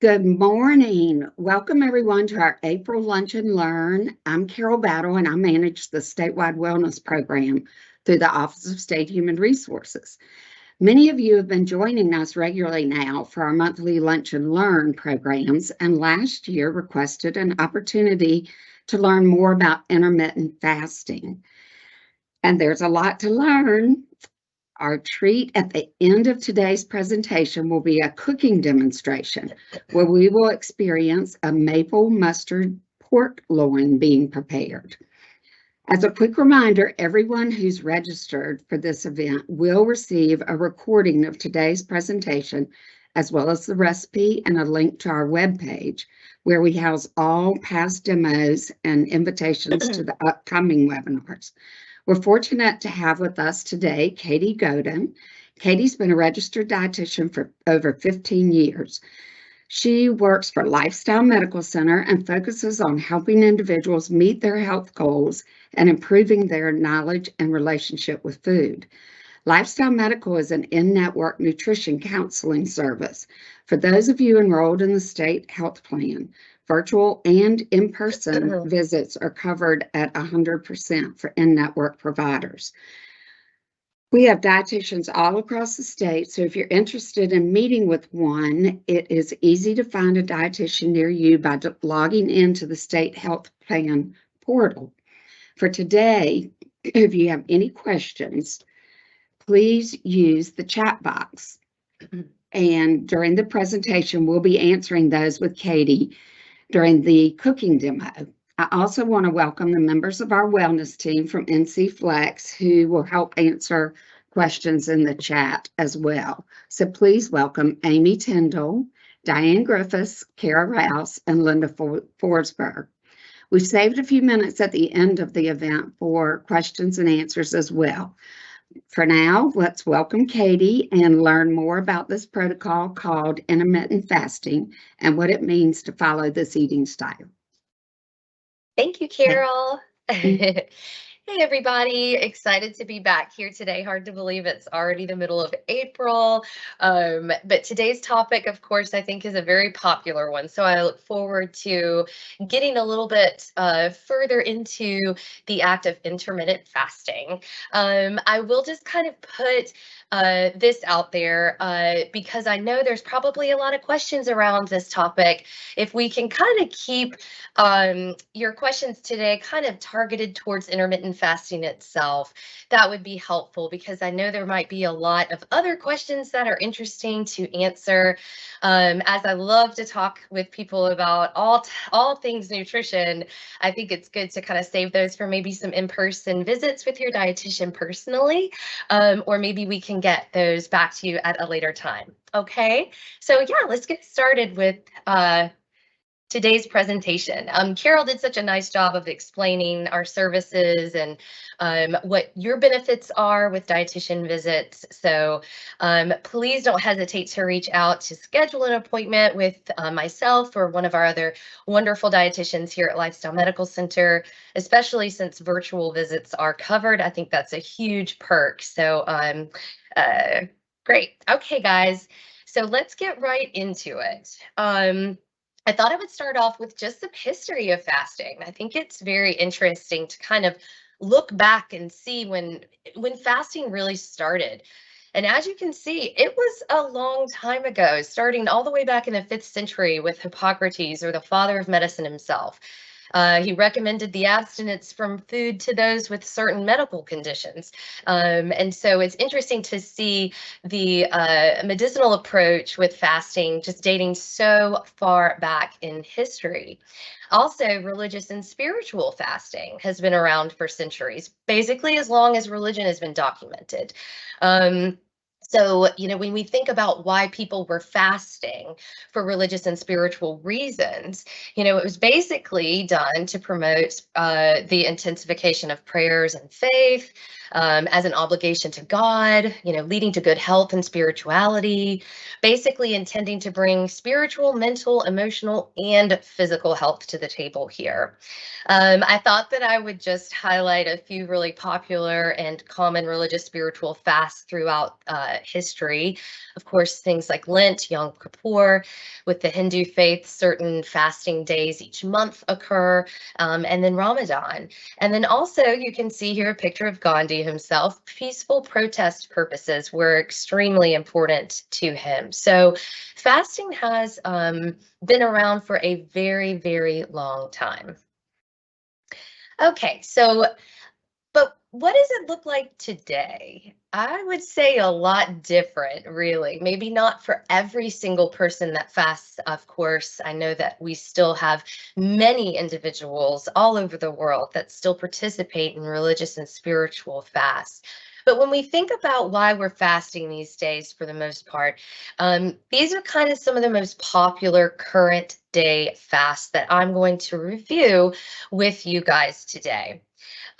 Good morning. Welcome everyone to our April Lunch and Learn. I'm Carol Battle and I manage the statewide wellness program through the Office of State Human Resources. Many of you have been joining us regularly now for our monthly Lunch and Learn programs, and last year requested an opportunity to learn more about intermittent fasting. And there's a lot to learn. Our treat at the end of today's presentation will be a cooking demonstration where we will experience a maple mustard pork loin being prepared. As a quick reminder, everyone who's registered for this event will receive a recording of today's presentation, as well as the recipe and a link to our webpage, where we house all past demos and invitations to the upcoming webinars. We're fortunate to have with us today Katie Godin. Katie's been a registered dietitian for over 15 years. She works for Lifestyle Medical Center and focuses on helping individuals meet their health goals and improving their knowledge and relationship with food. Lifestyle Medical is an in-network nutrition counseling service. For those of you enrolled in the state health plan, virtual and in-person visits are covered at 100% for in-network providers. We have dietitians all across the state, so if you're interested in meeting with one, it is easy to find a dietitian near you by logging into the state health plan portal. For today, if you have any questions, please use the chat box. And during the presentation, we'll be answering those with Katie during the cooking demo. I also want to welcome the members of our wellness team from NC Flex who will help answer questions in the chat as well. So please welcome Amy Tyndall, Diane Griffiths, Kara Rouse, and Linda Forsberg. We've saved a few minutes at the end of the event for questions and answers as well. For now, let's welcome Katie and learn more about this protocol called intermittent fasting and what it means to follow this eating style. Thank you, Carol. Hey, everybody. Excited to be back here today. Hard to believe it's already the middle of April. But today's topic, of course, I think is a very popular one. So I look forward to getting a little bit further into the act of intermittent fasting. I will just kind of put this out there because I know there's probably a lot of questions around this topic. If we can kind of keep your questions today kind of targeted towards intermittent fasting itself, that would be helpful because I know there might be a lot of other questions that are interesting to answer. As I love to talk with people about all things nutrition, I think it's good to kind of save those for maybe some in-person visits with your dietitian personally, or maybe we can get those back to you at a later time. Okay, so yeah, let's get started with today's presentation. Carol did such a nice job of explaining our services and what your benefits are with dietitian visits. So please don't hesitate to reach out to schedule an appointment with myself or one of our other wonderful dietitians here at Lifestyle Medical Center, especially since virtual visits are covered. I think that's a huge perk. So great. Okay, guys. So let's get right into it. I thought I would start off with just some history of fasting. I think it's very interesting to kind of look back and see when fasting really started. And as you can see, it was a long time ago, starting all the way back in the 5th century with Hippocrates, or the father of medicine himself. He recommended the abstinence from food to those with certain medical conditions. And so it's interesting to see the medicinal approach with fasting just dating so far back in history. Also, religious and spiritual fasting has been around for centuries, basically as long as religion has been documented. So, when we think about why people were fasting for religious and spiritual reasons, it was basically done to promote the intensification of prayers and faith, as an obligation to God, leading to good health and spirituality, basically intending to bring spiritual, mental, emotional, and physical health to the table here. I thought that I would just highlight a few really popular and common religious spiritual fasts throughout history. Of course, things like Lent, Yom Kippur. With the Hindu faith, certain fasting days each month occur, and then Ramadan. And then also you can see here a picture of Gandhi himself. Peaceful protest purposes were extremely important to him. So fasting has been around for a very, very long time. Okay, but what does it look like today? I would say a lot different, really. Maybe not for every single person that fasts, of course. I know that we still have many individuals all over the world that still participate in religious and spiritual fasts. But when we think about why we're fasting these days, for the most part, these are kind of some of the most popular current day fasts that I'm going to review with you guys today.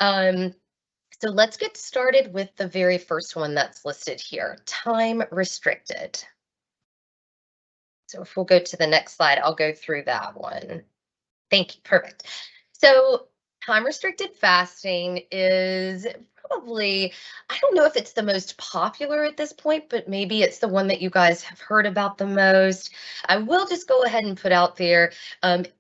So let's get started with the very first one that's listed here, time restricted. So if we'll go to the next slide, I'll go through that one. Thank you, perfect. So time restricted fasting is probably, I don't know if it's the most popular at this point, but maybe it's the one that you guys have heard about the most. I will just go ahead and put out there,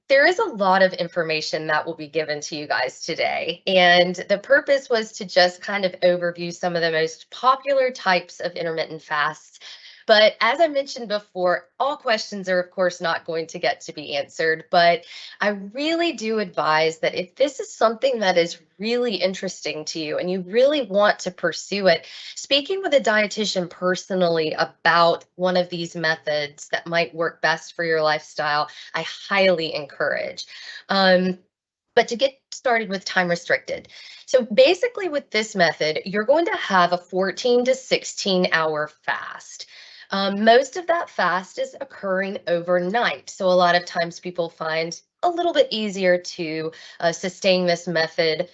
there is a lot of information that will be given to you guys today. And the purpose was to just kind of overview some of the most popular types of intermittent fasts. But as I mentioned before, all questions are, of course, not going to get to be answered. But I really do advise that if this is something that is really interesting to you and you really want to pursue it, speaking with a dietitian personally about one of these methods that might work best for your lifestyle, I highly encourage. But to get started with time restricted. So basically with this method, you're going to have a 14 to 16 hour fast. Most of that fast is occurring overnight. So a lot of times people find a little bit easier to sustain this method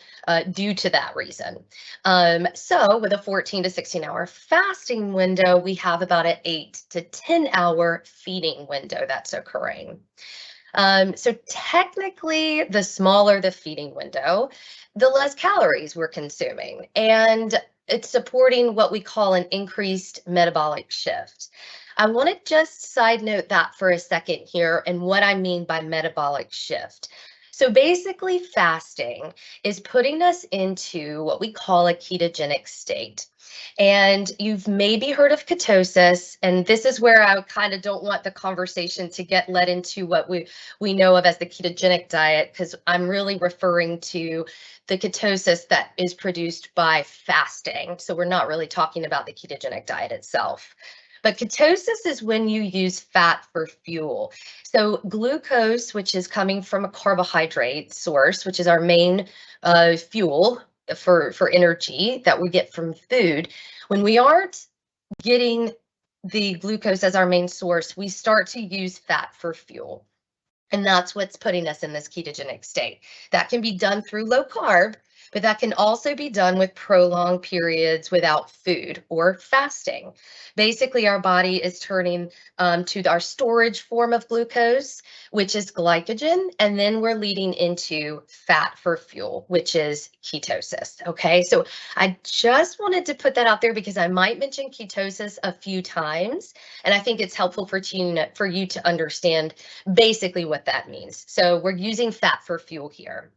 due to that reason. So with a 14 to 16 hour fasting window, we have about an 8 to 10 hour feeding window that's occurring. So technically, the smaller the feeding window, the less calories we're consuming. And it's supporting what we call an increased metabolic shift. I want to just side note that for a second here and what I mean by metabolic shift. So basically, fasting is putting us into what we call a ketogenic state. And you've maybe heard of ketosis, and this is where I kind of don't want the conversation to get led into what we know of as the ketogenic diet, because I'm really referring to the ketosis that is produced by fasting. So we're not really talking about the ketogenic diet itself. But ketosis is when you use fat for fuel. So glucose, which is coming from a carbohydrate source, which is our main fuel for energy that we get from food, when we aren't getting the glucose as our main source, we start to use fat for fuel. And that's what's putting us in this ketogenic state. That can be done through low carb, but that can also be done with prolonged periods without food or fasting. Basically, our body is turning to our storage form of glucose, which is glycogen, and then we're leading into fat for fuel, which is ketosis. Okay, so I just wanted to put that out there because I might mention ketosis a few times, and I think it's helpful for you to understand basically what that means. So we're using fat for fuel here.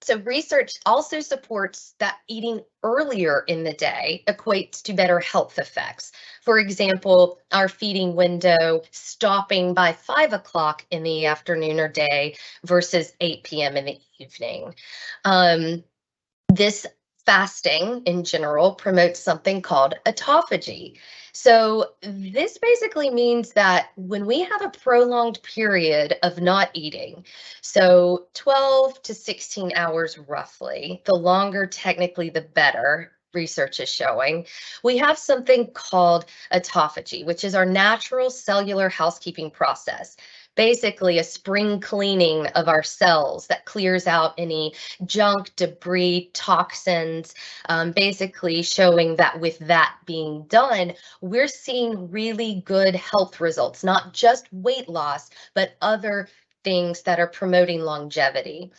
So research also supports that eating earlier in the day equates to better health effects. For example, our feeding window stopping by 5 o'clock in the afternoon or day versus 8 p.m. in the evening. This fasting in general promotes something called autophagy. So this basically means that when we have a prolonged period of not eating, so 12 to 16 hours roughly, the longer technically the better, research is showing, we have something called autophagy, which is our natural cellular housekeeping process. basically a spring cleaning of our cells that clears out any junk, debris, toxins, basically showing that with that being done, we're seeing really good health results, not just weight loss, but other things that are promoting longevity.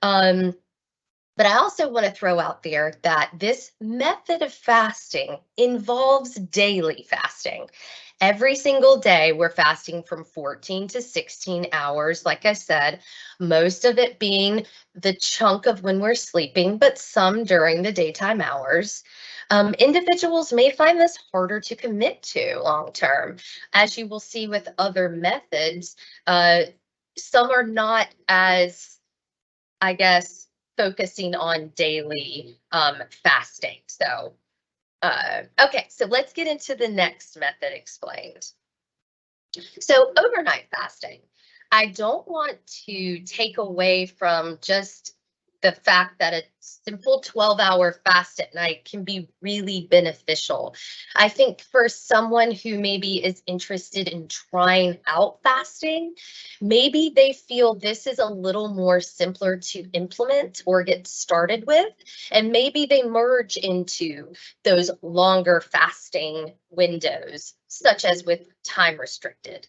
But I also want to throw out there that this method of fasting involves daily fasting. Every single day, we're fasting from 14 to 16 hours, like I said, most of it being the chunk of when we're sleeping, but some during the daytime hours. Individuals may find this harder to commit to long term. As you will see with other methods, some are not as, I guess, focusing on daily fasting. So, okay, so let's get into the next method explained. So overnight fasting, I don't want to take away from just the fact that a simple 12-hour fast at night can be really beneficial. I think for someone who maybe is interested in trying out fasting, maybe they feel this is a little more simpler to implement or get started with, and maybe they merge into those longer fasting windows, such as with time restricted.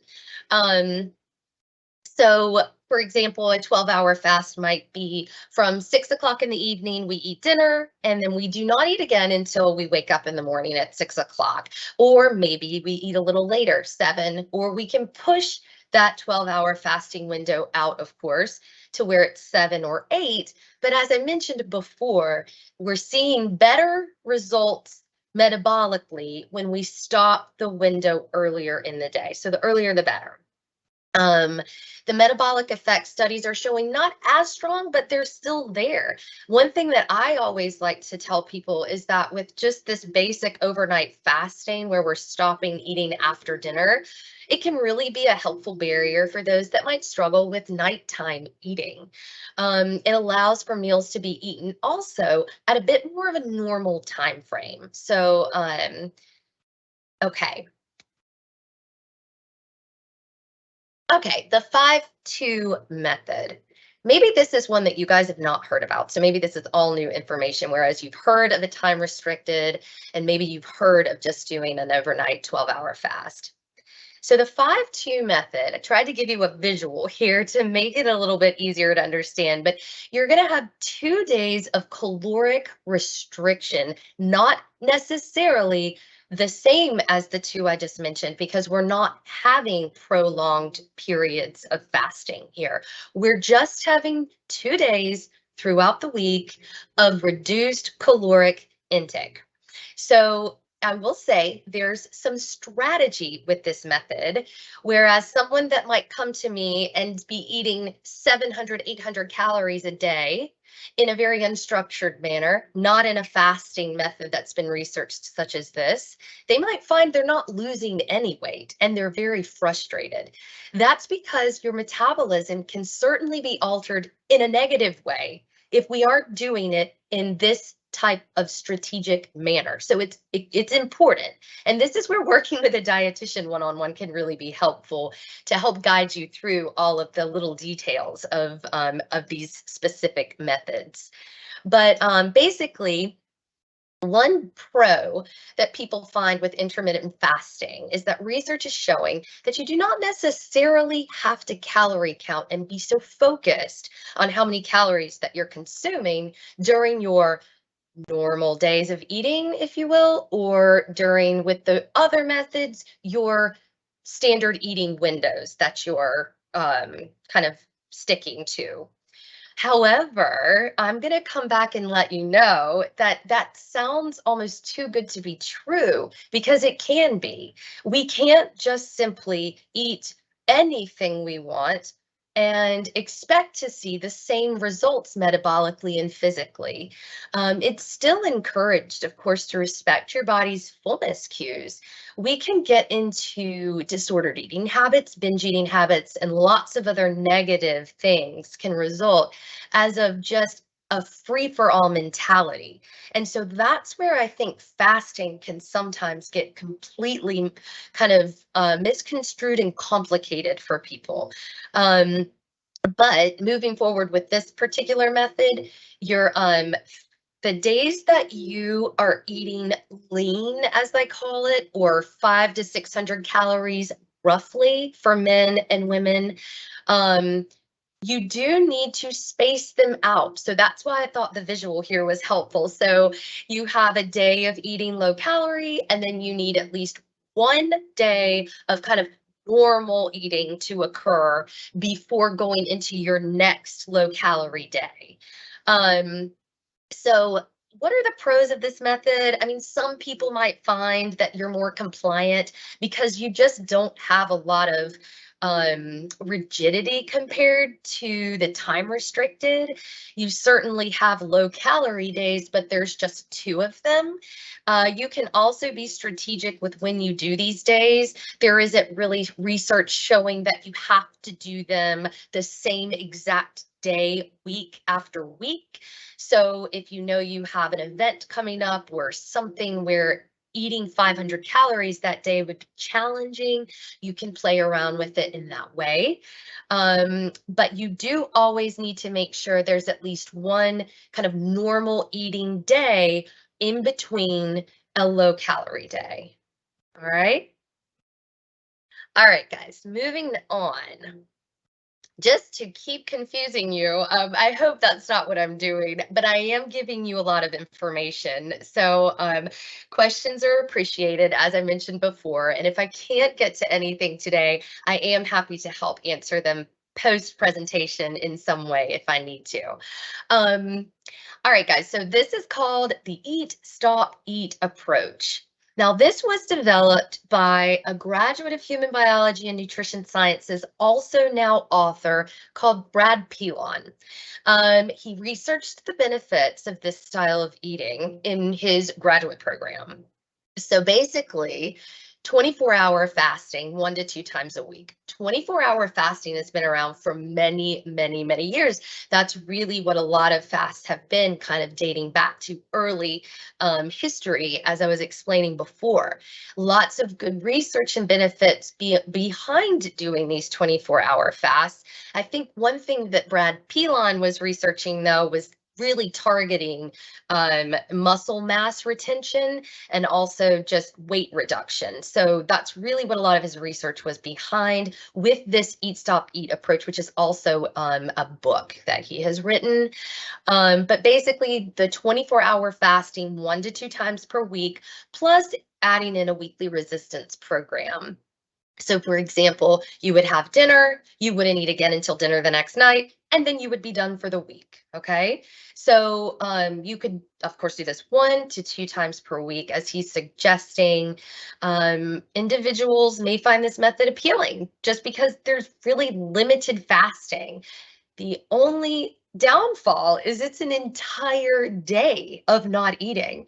So, for example, a 12-hour fast might be from 6 o'clock in the evening, we eat dinner, and then we do not eat again until we wake up in the morning at 6 o'clock. Or maybe we eat a little later, 7, or we can push that 12-hour fasting window out, of course, to where it's 7 or 8. But as I mentioned before, we're seeing better results metabolically when we stop the window earlier in the day. So the earlier, the better. The metabolic effect studies are showing not as strong, but they're still there. One thing that I always like to tell people is that with just this basic overnight fasting where we're stopping eating after dinner, it can really be a helpful barrier for those that might struggle with nighttime eating. It allows for meals to be eaten also at a bit more of a normal time frame. So, okay. Okay, the 5-2 method. Maybe this is one that you guys have not heard about. So maybe this is all new information, whereas you've heard of the time restricted, and maybe you've heard of just doing an overnight 12-hour fast. So the 5-2 method, I tried to give you a visual here to make it a little bit easier to understand, but you're going to have 2 days of caloric restriction, not necessarily the same as the 2 I just mentioned, because we're not having prolonged periods of fasting here. We're just having 2 days throughout the week of reduced caloric intake. So I will say there's some strategy with this method, whereas someone that might come to me and be eating 700, 800 calories a day in a very unstructured manner, not in a fasting method that's been researched such as this, they might find they're not losing any weight and they're very frustrated. That's because your metabolism can certainly be altered in a negative way if we aren't doing it in this type of strategic manner. So it's important. And this is where working with a dietitian one-on-one can really be helpful to help guide you through all of the little details of these specific methods. But basically, one pro that people find with intermittent fasting is that research is showing that you do not necessarily have to calorie count and be so focused on how many calories that you're consuming during your normal days of eating, if you will, or during, with the other methods, your standard eating windows that you're kind of sticking to. However, I'm going to come back and let you know that that sounds almost too good to be true, because it can be. We can't just simply eat anything we want and expect to see the same results metabolically and physically. It's still encouraged, of course, to respect your body's fullness cues. We can get into disordered eating habits, binge eating habits, and lots of other negative things can result as of just a free-for-all mentality. And so that's where I think fasting can sometimes get completely kind of misconstrued and complicated for people. But moving forward with this particular method, your the days that you are eating lean, as they call it, or 500 to 600 calories roughly for men and women, you do need to space them out. So that's why I thought the visual here was helpful. So you have a day of eating low calorie, and then you need at least one day of kind of normal eating to occur before going into your next low calorie day. So what are the pros of this method? I mean, some people might find that you're more compliant because you just don't have a lot of rigidity compared to the time restricted. You certainly have low calorie days, but there's just 2 of them. You can also be strategic with when you do these days. There isn't really research showing that you have to do them the same exact day, week after week. So if you know you have an event coming up or something where eating 500 calories that day would be challenging, you can play around with it in that way. But you do always need to make sure there's at least one kind of normal eating day in between a low calorie day. All right. All right, guys, moving on. Just to keep confusing you, I hope that's not what I'm doing, but I am giving you a lot of information. So questions are appreciated, as I mentioned before. And if I can't get to anything today, I am happy to help answer them post-presentation in some way if I need to. All right, guys, so this is called the Eat, Stop, Eat approach. Now, this was developed by a graduate of human biology and nutrition sciences, also now author, called Brad Pilon. He researched the benefits of this style of eating in his graduate program. So basically, 24-hour fasting 1 to 2 times a week. 24-hour fasting has been around for many, many, many years. That's really what a lot of fasts have been, kind of dating back to early history, as I was explaining before. Lots of good research and benefits behind doing these 24-hour fasts. I think one thing that Brad Pilon was researching, though, was really targeting muscle mass retention and also just weight reduction. So that's really what a lot of his research was behind with this Eat, Stop, Eat approach, which is also a book that he has written. But basically the 24-hour fasting 1 to 2 times per week, plus adding in a weekly resistance program. So for example, you would have dinner, you wouldn't eat again until dinner the next night, and then you would be done for the week, okay? So you could, of course, do this 1 to 2 times per week, as he's suggesting. Individuals may find this method appealing just because there's really limited fasting. The only downfall is it's an entire day of not eating.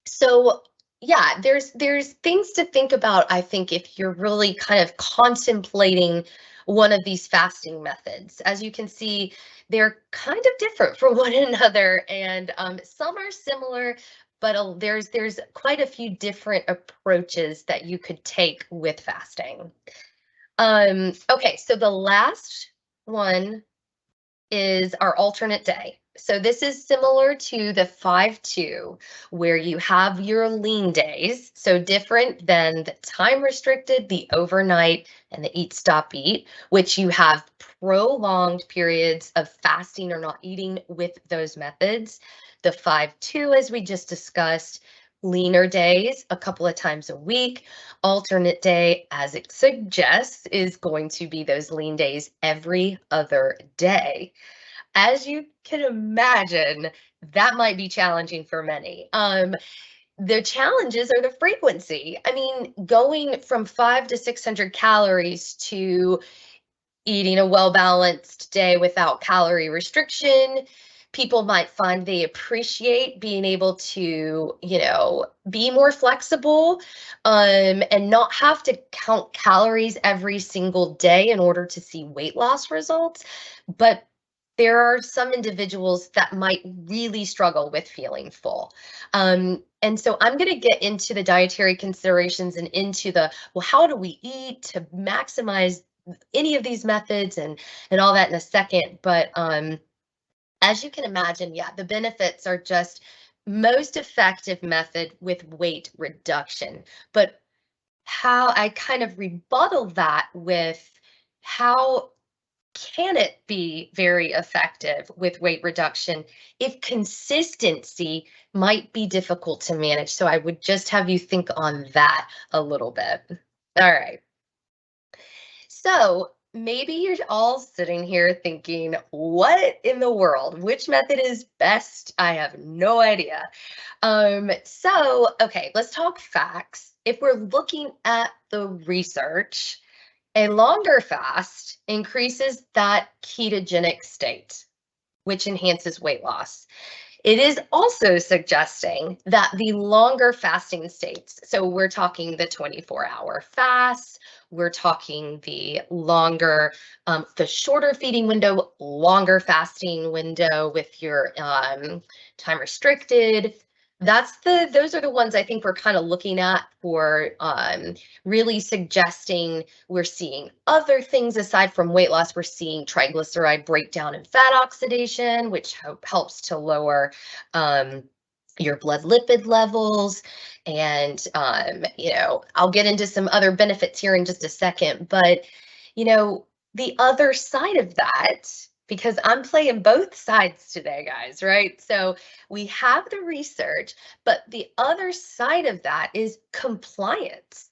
So yeah, there's things to think about, I think, if you're really kind of contemplating one of these fasting methods. As you can see, they're kind of different from one another, and some are similar, but there's quite a few different approaches that you could take with fasting. Okay, so the last one is our alternate day. So this is similar to the 5-2, where you have your lean days. So different than the time restricted, the overnight, and the Eat, Stop, Eat, which you have prolonged periods of fasting or not eating with those methods. The 5-2, as we just discussed, leaner days a couple of times a week. Alternate day, as it suggests, is going to be those lean days every other day. As you can imagine, that might be challenging for many. The challenges are the frequency. I mean, going from 500 to 600 calories to eating a well-balanced day without calorie restriction, people might find they appreciate being able to, be more flexible, and not have to count calories every single day in order to see weight loss results. But there are some individuals that might really struggle with feeling full. And so I'm going to get into the dietary considerations and into the, well, how do we eat to maximize any of these methods and all that in a second. But as you can imagine, yeah, the benefits are just most effective method with weight reduction. But how I kind of rebuttal that with how can it be very effective with weight reduction if consistency might be difficult to manage? So I would just have you think on that a little bit. All right. So maybe you're all sitting here thinking, what in the world? Which method is best? I have no idea. Okay, let's talk facts. If we're looking at the research, a longer fast increases that ketogenic state, which enhances weight loss. It is also suggesting that the longer fasting states, so we're talking the 24-hour fast, we're talking the longer, the shorter feeding window, longer fasting window with your time restricted. Those are the ones I think we're kind of looking at for really suggesting we're seeing other things aside from weight loss. We're seeing triglyceride breakdown and fat oxidation, which helps to lower your blood lipid levels. And, I'll get into some other benefits here in just a second. But, the other side of that, because I'm playing both sides today, guys, right? So we have the research, but the other side of that is compliance.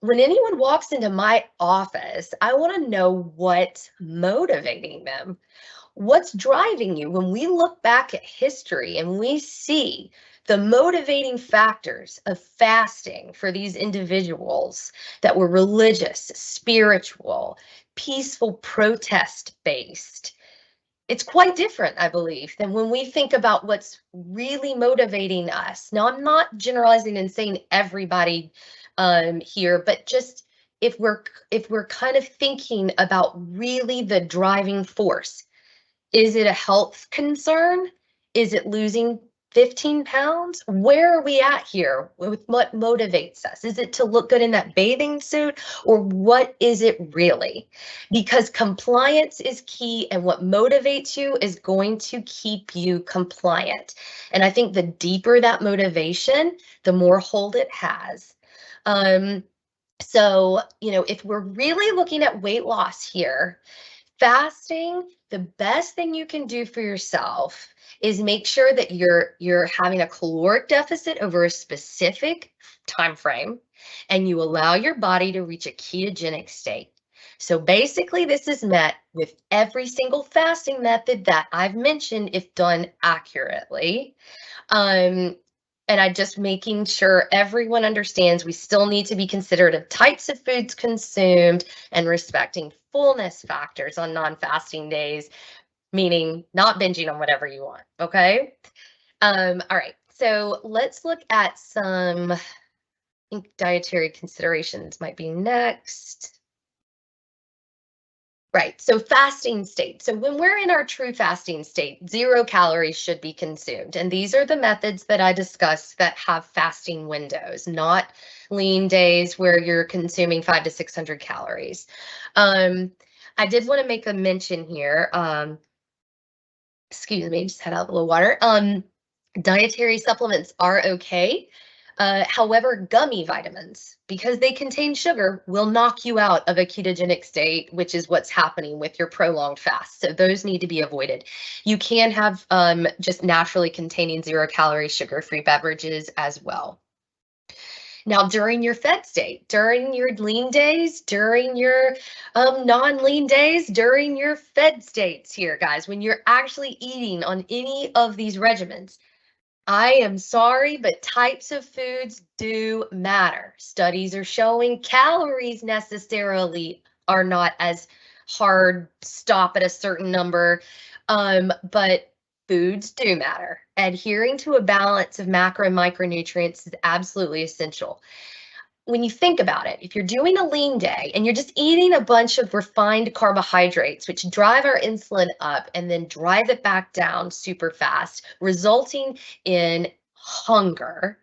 When anyone walks into my office, I want to know what's motivating them. What's driving you? When we look back at history and we see the motivating factors of fasting for these individuals that were religious, spiritual, peaceful, protest-based, it's quite different, I believe, than when we think about what's really motivating us. Now, I'm not generalizing and saying everybody here, but just if we're kind of thinking about really the driving force. Is it a health concern? Is it losing 15 pounds? Where are we at here with what motivates us? Is it to look good in that bathing suit, or what is it really? Because compliance is key, and what motivates you is going to keep you compliant. And I think the deeper that motivation, the more hold it has. So, if we're really looking at weight loss here, fasting, the best thing you can do for yourself is make sure that you're having a caloric deficit over a specific time frame, and you allow your body to reach a ketogenic state. So basically, this is met with every single fasting method that I've mentioned if done accurately. And I'm just making sure everyone understands we still need to be considerate of types of foods consumed and respecting fullness factors on non-fasting days, meaning not binging on whatever you want, okay? All right, so let's look at some, I think dietary considerations might be next. Right, so fasting state. So when we're in our true fasting state, 0 calories should be consumed. And these are the methods that I discussed that have fasting windows, not lean days where you're consuming 500 to 600 calories. I did want to make a mention here. Excuse me, just had a little water. Dietary supplements are okay. However, gummy vitamins, because they contain sugar, will knock you out of a ketogenic state, which is what's happening with your prolonged fast. So those need to be avoided. You can have just naturally containing 0 calorie sugar-free beverages as well. Now, during your fed state, during your lean days, during your non-lean days, during your fed states here, guys, when you're actually eating on any of these regimens, I am sorry, but types of foods do matter. Studies are showing calories necessarily are not as hard stop at a certain number, but foods do matter. Adhering to a balance of macro and micronutrients is absolutely essential. when you think about it, if you're doing a lean day and you're just eating a bunch of refined carbohydrates, which drive our insulin up and then drive it back down super fast, resulting in hunger,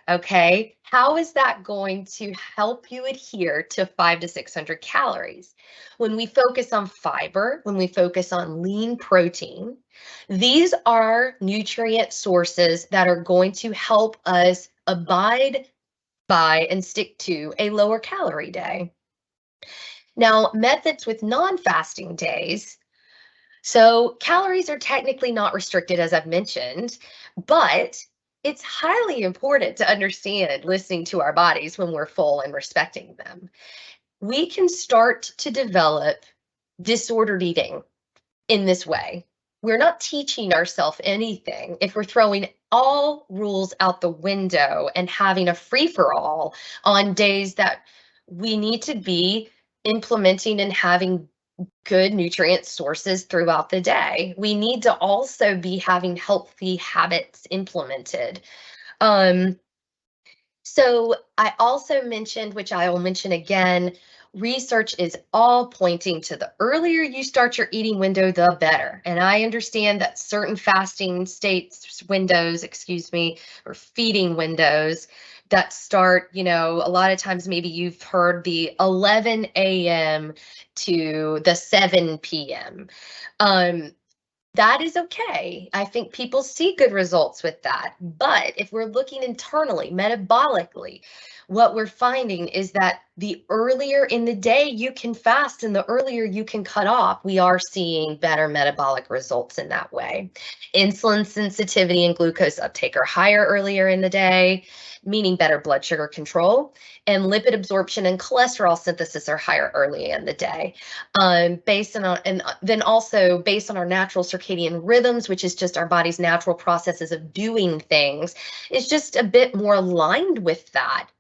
okay, how is that going to help you adhere to 500 to 600 calories? When we focus on fiber, when we focus on lean protein, these are nutrient sources that are going to help us abide by and stick to a lower calorie day. Now, methods with non-fasting days. So calories are technically not restricted, as I've mentioned, but it's highly important to understand listening to our bodies when we're full and respecting them. We can start to develop disordered eating in this way. We're not teaching ourselves anything if we're throwing all rules out the window and having a free-for-all on days that we need to be implementing and having good nutrient sources throughout the day. We need to also be having healthy habits implemented. So I also mentioned, which I will mention again, research is all pointing to the earlier you start your eating window, the better. And I understand that certain fasting states windows, or feeding windows that start, a lot of times maybe you've heard the 11 a.m. to the 7 p.m. That is okay. I think people see good results with that. But if we're looking internally, metabolically, what we're finding is that the earlier in the day you can fast and the earlier you can cut off, we are seeing better metabolic results in that way. Insulin sensitivity and glucose uptake are higher earlier in the day, meaning better blood sugar control, and lipid absorption and cholesterol synthesis are higher early in the day. Based on, and then also based on our natural circadian rhythms, which is just our body's natural processes of doing things, is just a bit more aligned with that,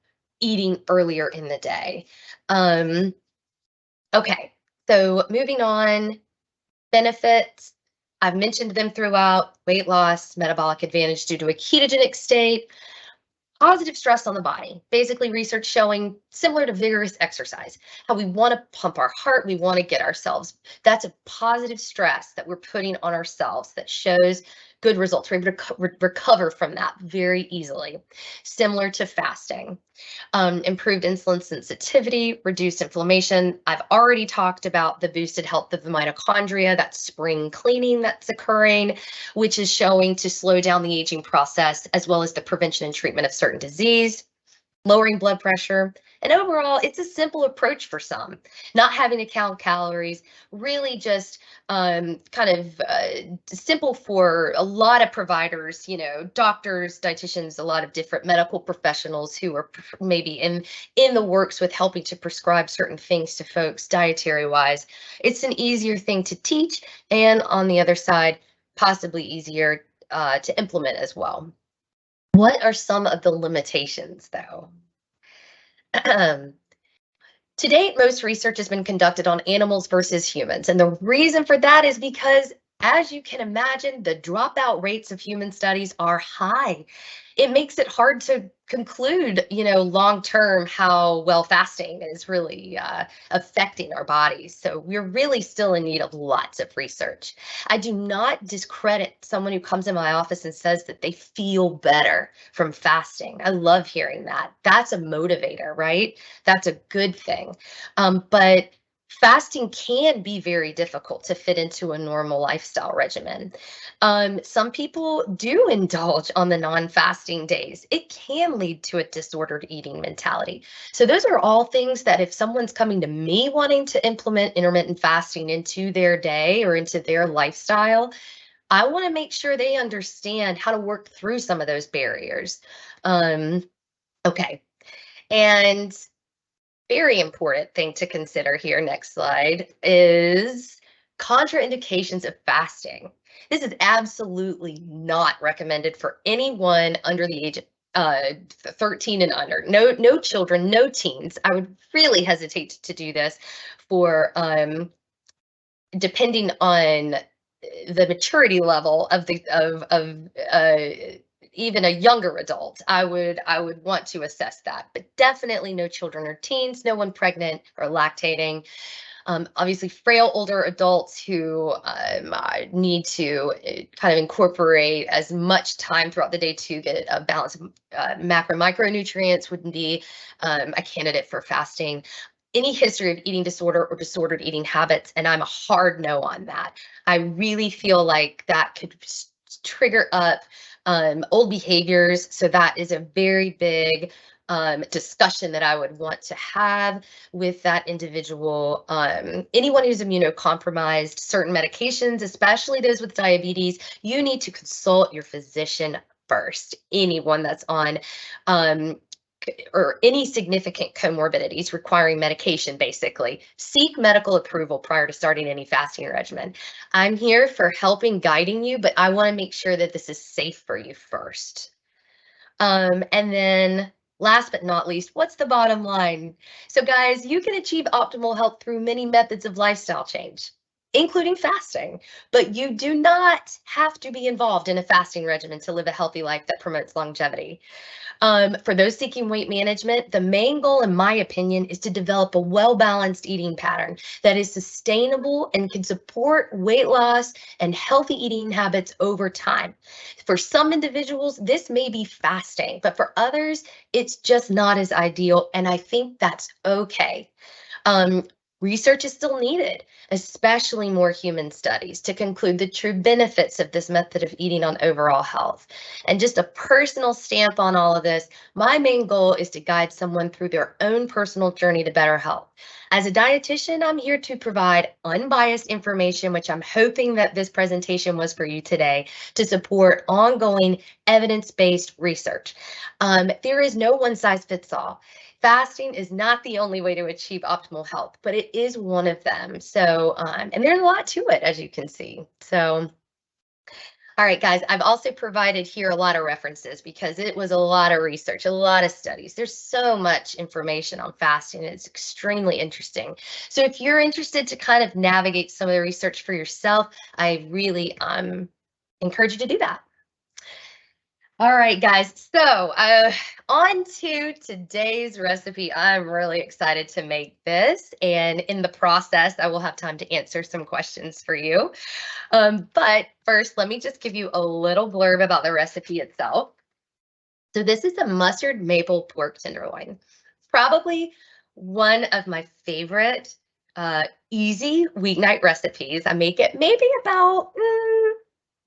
eating earlier in the day. Okay, so moving on, benefits. I've mentioned them throughout: weight loss, metabolic advantage due to a ketogenic state, positive stress on the body. Basically, research showing similar to vigorous exercise, how we want to pump our heart, we want to get ourselves. That's a positive stress that we're putting on ourselves that shows good results. We're able to recover from that very easily. Similar to fasting. Improved insulin sensitivity, reduced inflammation. I've already talked about the boosted health of the mitochondria, that spring cleaning that's occurring, which is showing to slow down the aging process, as well as the prevention and treatment of certain disease, lowering blood pressure. And overall, it's a simple approach for some, not having to count calories, really just simple for a lot of providers, doctors, dietitians, a lot of different medical professionals who are maybe in the works with helping to prescribe certain things to folks dietary wise. It's an easier thing to teach, and on the other side, possibly easier to implement as well. What are some of the limitations, though? To date, most research has been conducted on animals versus humans. And the reason for that is because, as you can imagine, the dropout rates of human studies are high. It makes it hard to conclude, long-term how well fasting is really affecting our bodies. So we're really still in need of lots of research. I do not discredit someone who comes in my office and says that they feel better from fasting. I love hearing that. That's a motivator, right? That's a good thing. But fasting can be very difficult to fit into a normal lifestyle regimen. Some people do indulge on the non-fasting days. It can lead to a disordered eating mentality. So those are all things that if someone's coming to me wanting to implement intermittent fasting into their day or into their lifestyle, I want to make sure they understand how to work through some of those barriers. Okay. And very important thing to consider here, next slide, is contraindications of fasting. This is absolutely not recommended for anyone under the age of 13 and under. No children, no teens. I would really hesitate to do this for depending on the maturity level of even a younger adult, I would want to assess that, but definitely no children or teens, no one pregnant or lactating. Obviously, frail older adults who need to kind of incorporate as much time throughout the day to get a balance of macro micronutrients would be a candidate for fasting. Any history of eating disorder or disordered eating habits, and I'm a hard no on that. I really feel like that could trigger up old behaviors. So that is a very big discussion that I would want to have with that individual. Anyone who's immunocompromised, certain medications, especially those with diabetes, you need to consult your physician first. Anyone that's on or any significant comorbidities requiring medication, basically, seek medical approval prior to starting any fasting regimen. I'm here for helping, guiding you, but I want to make sure that this is safe for you first. And then last but not least, what's the bottom line? So guys, you can achieve optimal health through many methods of lifestyle change, including fasting, but you do not have to be involved in a fasting regimen to live a healthy life that promotes longevity. For those seeking weight management, the main goal, in my opinion, is to develop a well-balanced eating pattern that is sustainable and can support weight loss and healthy eating habits over time. For some individuals, this may be fasting, but for others, it's just not as ideal, and I think that's okay. Research is still needed, especially more human studies, to conclude the true benefits of this method of eating on overall health. And just a personal stamp on all of this, my main goal is to guide someone through their own personal journey to better health. As a dietitian, I'm here to provide unbiased information, which I'm hoping that this presentation was for you today, to support ongoing evidence-based research. There is no one size fits all. Fasting is not the only way to achieve optimal health, but it is one of them. So, and there's a lot to it, as you can see. So, all right, guys, I've also provided here a lot of references because it was a lot of research, a lot of studies. There's so much information on fasting. It's extremely interesting. So if you're interested to kind of navigate some of the research for yourself, I really encourage you to do that. All right, guys, so on to today's recipe. I'm really excited to make this, and in the process, I will have time to answer some questions for you. But first, let me just give you a little blurb about the recipe itself. So this is a mustard maple pork tenderloin. Probably one of my favorite easy weeknight recipes. I make it maybe about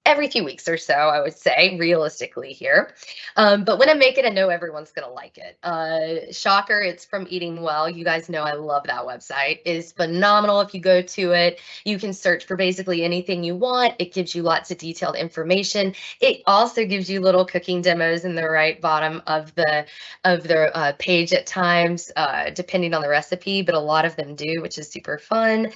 every few weeks or so, I would say, realistically here. But when I make it, I know everyone's going to like it. Shocker, it's from Eating Well. You guys know I love that website. It is phenomenal. If you go to it, you can search for basically anything you want. It gives you lots of detailed information. It also gives you little cooking demos in the right bottom of the page at times, depending on the recipe, but a lot of them do, which is super fun.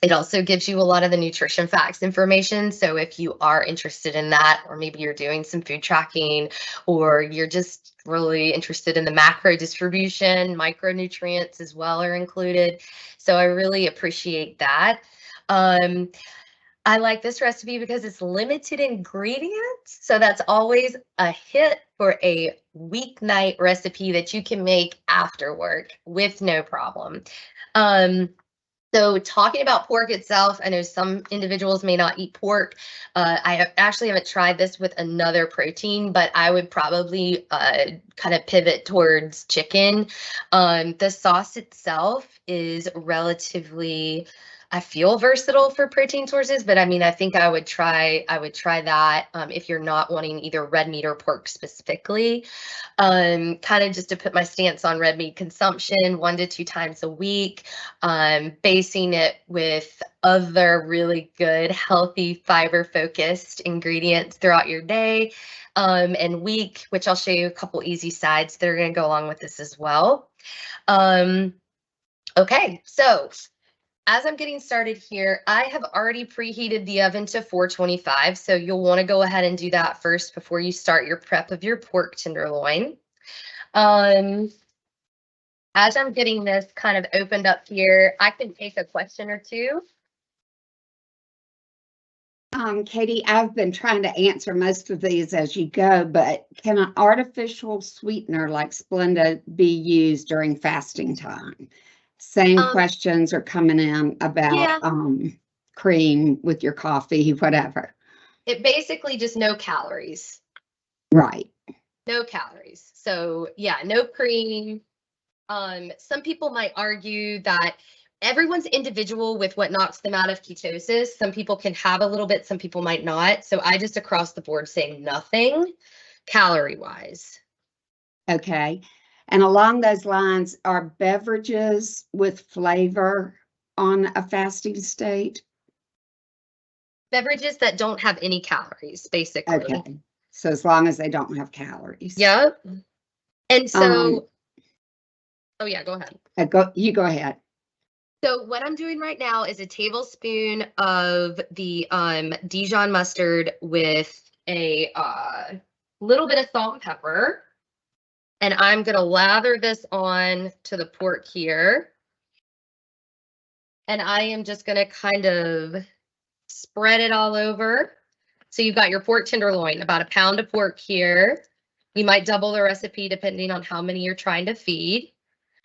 It also gives you a lot of the nutrition facts information. So if you are interested in that, or maybe you're doing some food tracking, or you're just really interested in the macro distribution, micronutrients as well are included. So I really appreciate that. I like this recipe because it's limited ingredients. So that's always a hit for a weeknight recipe that you can make after work with no problem. So talking about pork itself, I know some individuals may not eat pork. Actually haven't tried this with another protein, but I would probably kind of pivot towards chicken. The sauce itself is relatively, I feel, versatile for protein sources, but I mean, I think I would try that if you're not wanting either red meat or pork specifically. Kind of just to put my stance on red meat consumption 1 to 2 times a week, basing it with other really good, healthy, fiber-focused ingredients throughout your day and week, which I'll show you a couple easy sides that are going to go along with this as well. Okay, so as I'm getting started here, I have already preheated the oven to 425, so you'll want to go ahead and do that first before you start your prep of your pork tenderloin. As I'm getting this kind of opened up here, I can take a question or two. Katie, I've been trying to answer most of these as you go, but can an artificial sweetener like Splenda be used during fasting time? Same questions are coming in about cream with your coffee, whatever. It basically just no calories. Right. No calories. So yeah, no cream. Some people might argue that everyone's individual with what knocks them out of ketosis. Some people can have a little bit, some people might not. So I just across the board say nothing calorie wise. Okay. And along those lines, are beverages with flavor on a fasting state? Beverages that don't have any calories, basically. Okay. So as long as they don't have calories. Yep. And so, oh yeah, go ahead. You go ahead. So what I'm doing right now is a tablespoon of the Dijon mustard with a little bit of salt and pepper. And I'm going to lather this on to the pork here. And I am just going to kind of spread it all over. So you've got your pork tenderloin, about a pound of pork here. You might double the recipe depending on how many you're trying to feed.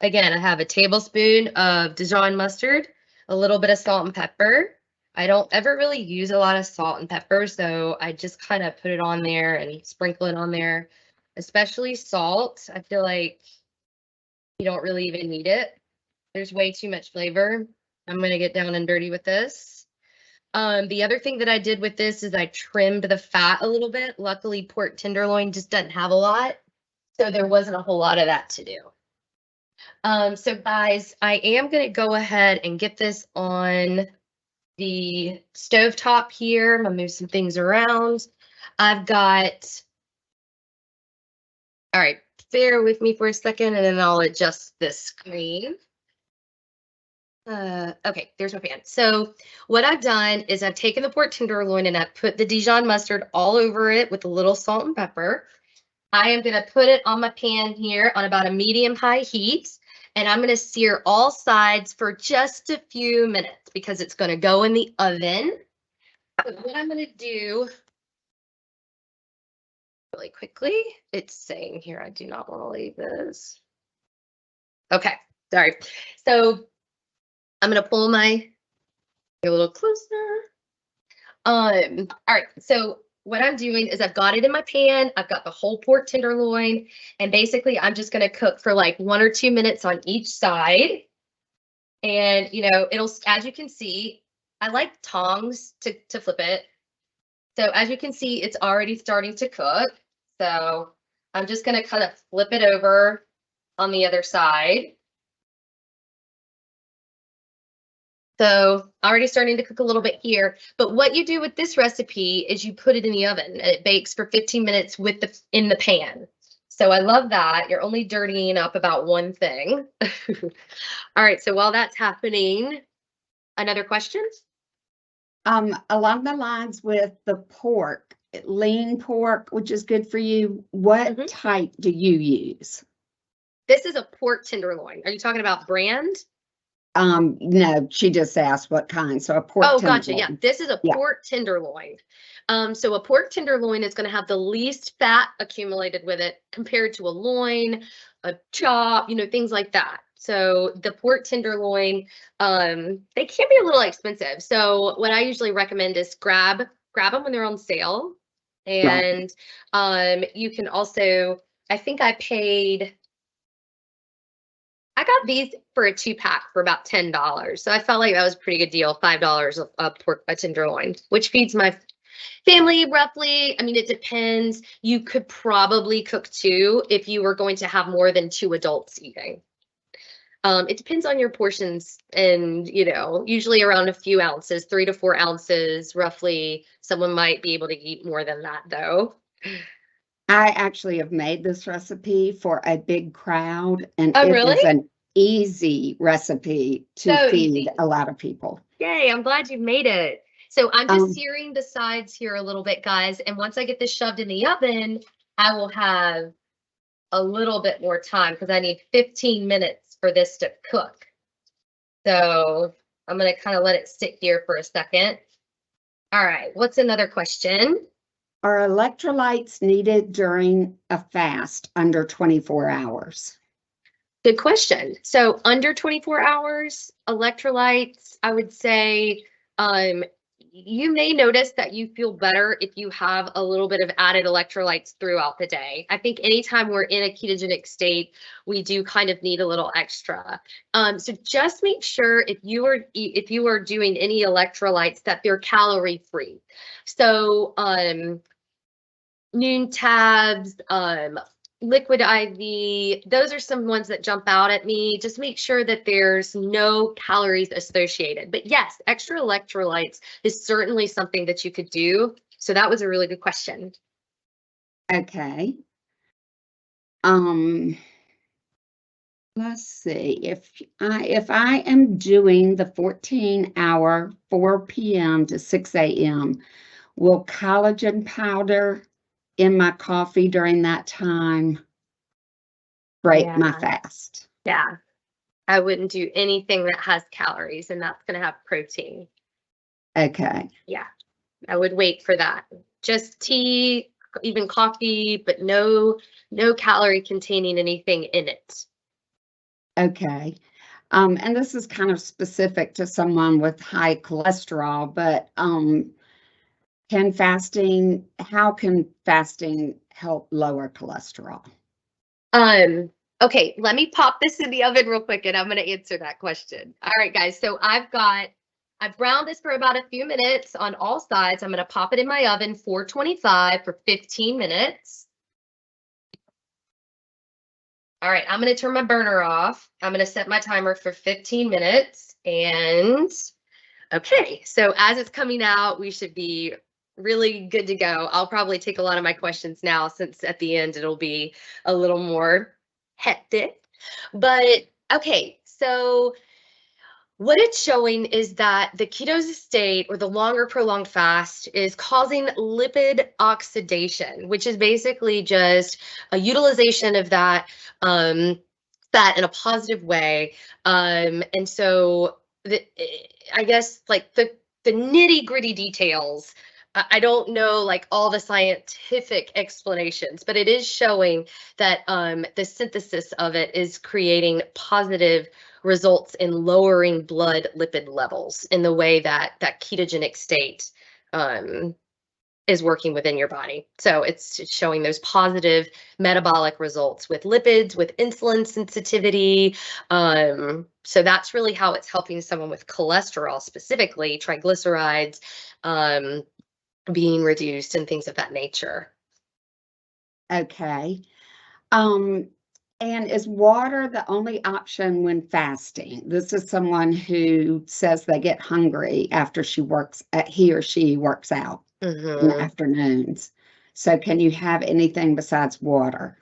Again, I have a tablespoon of Dijon mustard, a little bit of salt and pepper. I don't ever really use a lot of salt and pepper, so I just kind of put it on there and sprinkle it on there. Especially salt, I feel like you don't really even need it. There's way too much flavor. I'm going to get down and dirty with this. The other thing that I did with this is I trimmed the fat a little bit. Luckily, pork tenderloin just doesn't have a lot, so there wasn't a whole lot of that to do. So guys, I am going to go ahead and get this on the stovetop here. I'm going to move some things around. I've got, all right, bear with me for a second and then I'll adjust this screen. Okay, there's my pan. So what I've done is I've taken the pork tenderloin and I've put the Dijon mustard all over it with a little salt and pepper. I am going to put it on my pan here on about a medium-high heat, and I'm going to sear all sides for just a few minutes because it's going to go in the oven. But what I'm going to do really quickly, it's saying here, I do not want to leave this. Okay, sorry. So I'm going to pull my a little closer. All right, so what I'm doing is I've got it in my pan. I've got the whole pork tenderloin, and basically I'm just going to cook for like 1 or 2 minutes on each side. And, you know, it'll, as you can see, I like tongs to flip it. So as you can see, it's already starting to cook. So I'm just going to kind of flip it over on the other side. So already starting to cook a little bit here, but what you do with this recipe is you put it in the oven and it bakes for 15 minutes with in the pan. So I love that. You're only dirtying up about one thing. All right, so while that's happening, another question? Along the lines with the pork, lean pork, which is good for you, what type do you use? This is a pork tenderloin. Are you talking about brand? No, she just asked what kind. So a pork tenderloin. Gotcha. Yeah, this is a pork tenderloin. So a pork tenderloin is going to have the least fat accumulated with it compared to a loin, a chop, you know, things like that. So the pork tenderloin, they can be a little expensive. So what I usually recommend is grab them when they're on sale. And you can also, I think I got these for a 2-pack for about $10. So I felt like that was a pretty good deal, $5 a tenderloin, which feeds my family roughly. I mean, it depends. You could probably cook 2 if you were going to have more than 2 adults eating. It depends on your portions and, you know, usually around a few ounces, 3 to 4 ounces, roughly. Someone might be able to eat more than that though. I actually have made this recipe for a big crowd, and it is an easy recipe to feed a lot of people. Yay, I'm glad you made it. So I'm just searing the sides here a little bit, guys. And once I get this shoved in the oven, I will have a little bit more time because I need 15 minutes for this to cook. So I'm going to kind of let it sit here for a second. All right, what's another question? Are electrolytes needed during a fast under 24 hours? Good question. So under 24 hours, electrolytes, I would say, you may notice that you feel better if you have a little bit of added electrolytes throughout the day. I think anytime we're in a ketogenic state, we do kind of need a little extra. So just make sure if you are doing any electrolytes that they're calorie free. So Noon tabs, liquid IV, those are some ones that jump out at me. Just make sure that there's no calories associated. But yes, extra electrolytes is certainly something that you could do. So that was a really good question. Okay. Let's see. If I am doing the 14-hour 4 p.m. to 6 a.m., will collagen powder in my coffee during that time break my fast? Yeah. I wouldn't do anything that has calories, and that's going to have protein. Okay. Yeah. I would wait for that. Just tea, even coffee, but no calorie containing anything in it. Okay. And this is kind of specific to someone with high cholesterol, but how can fasting help lower cholesterol? Okay, let me pop this in the oven real quick and I'm going to answer that question. All right, guys. So I've browned this for about a few minutes on all sides. I'm going to pop it in my oven 425 for 15 minutes. All right, I'm going to turn my burner off. I'm going to set my timer for 15 minutes. And okay, so as it's coming out, we should be really good to go. I'll probably take a lot of my questions now since at the end it'll be a little more hectic. But okay, so what it's showing is that the ketosis state or the longer prolonged fast is causing lipid oxidation, which is basically just a utilization of that fat in a positive way. And so I guess like the nitty gritty details, I don't know like all the scientific explanations, but it is showing that the synthesis of it is creating positive results in lowering blood lipid levels in the way that that ketogenic state is working within your body. So it's showing those positive metabolic results with lipids, with insulin sensitivity. So that's really how it's helping someone with cholesterol, specifically triglycerides, being reduced and things of that nature. Okay. And is water the only option when fasting? This is someone who says they get hungry after he or she works out in the afternoons. So can you have anything besides water?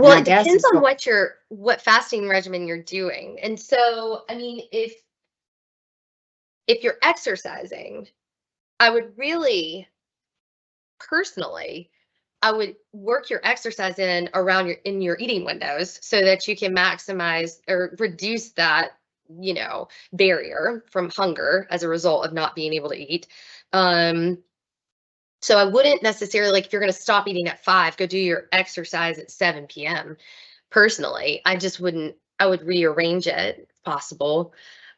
Well, it depends on what fasting regimen you're doing. And so, I mean, if you're exercising, I would really personally, I would work your exercise in around your eating windows so that you can maximize or reduce that, barrier from hunger as a result of not being able to eat. So I wouldn't necessarily, like, if you're going to stop eating at 5, go do your exercise at 7 p.m. Personally, I would rearrange it if possible.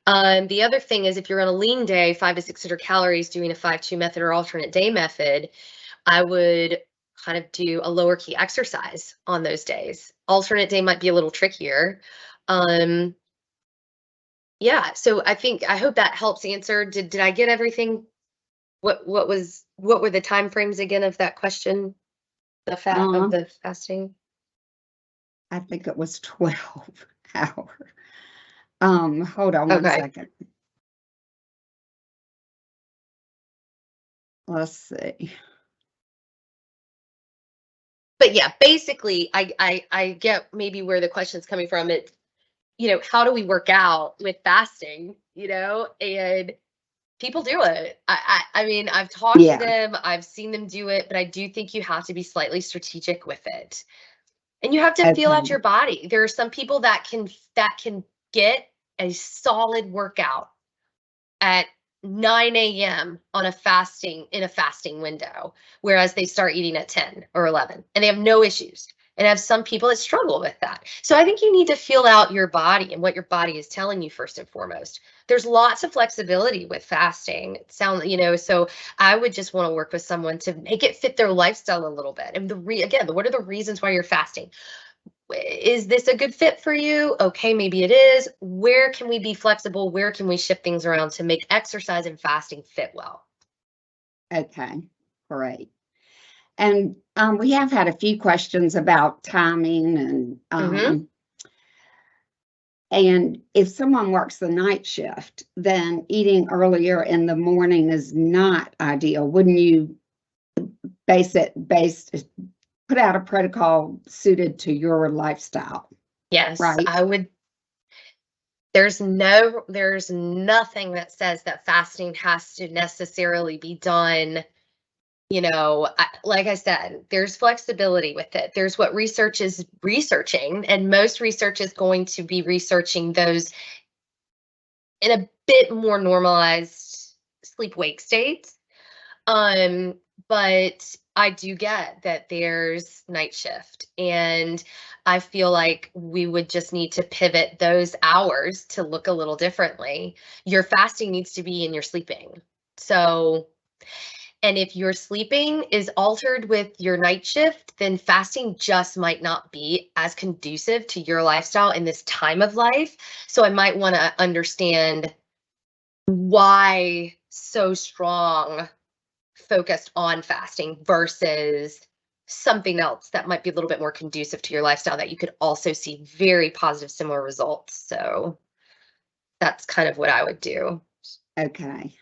The other thing is if you're on a lean day, 500 to 600 calories, doing a 5-2 method or alternate day method, I would kind of do a lower key exercise on those days. Alternate day might be a little trickier. Yeah, so I hope that helps answer. Did I get everything? What were the time frames again of that question? The fasting? I think it was 12 hours. Hold on one second. Let's see. But yeah, basically, I get maybe where the question's coming from. It, how do we work out with fasting? And people do it. I mean, I've talked to them, I've seen them do it, but I do think you have to be slightly strategic with it. And you have to feel out your body. There are some people that can get a solid workout at 9 a.m. in a fasting window, whereas they start eating at 10 or 11 and they have no issues. And I have some people that struggle with that. So I think you need to feel out your body and what your body is telling you first and foremost. There's lots of flexibility with fasting. So I would just want to work with someone to make it fit their lifestyle a little bit. And what are the reasons why you're fasting? Is this a good fit for you? Okay, maybe it is. Where can we be flexible? Where can we shift things around to make exercise and fasting fit well? Okay, great. And we have had a few questions about timing and if someone works the night shift, then eating earlier in the morning is not ideal. Wouldn't you put out a protocol suited to your lifestyle? Yes, right? I would. There's nothing that says that fasting has to necessarily be done. Like I said, there's flexibility with it. There's what research is researching, and most research is going to be researching those in a bit more normalized sleep-wake states. But I do get that there's night shift, and I feel like we would just need to pivot those hours to look a little differently. Your fasting needs to be in your sleeping. So, and if your sleeping is altered with your night shift, then fasting just might not be as conducive to your lifestyle in this time of life. So I might want to understand why so strong focused on fasting versus something else that might be a little bit more conducive to your lifestyle that you could also see very positive similar results. So that's kind of what I would do. Okay.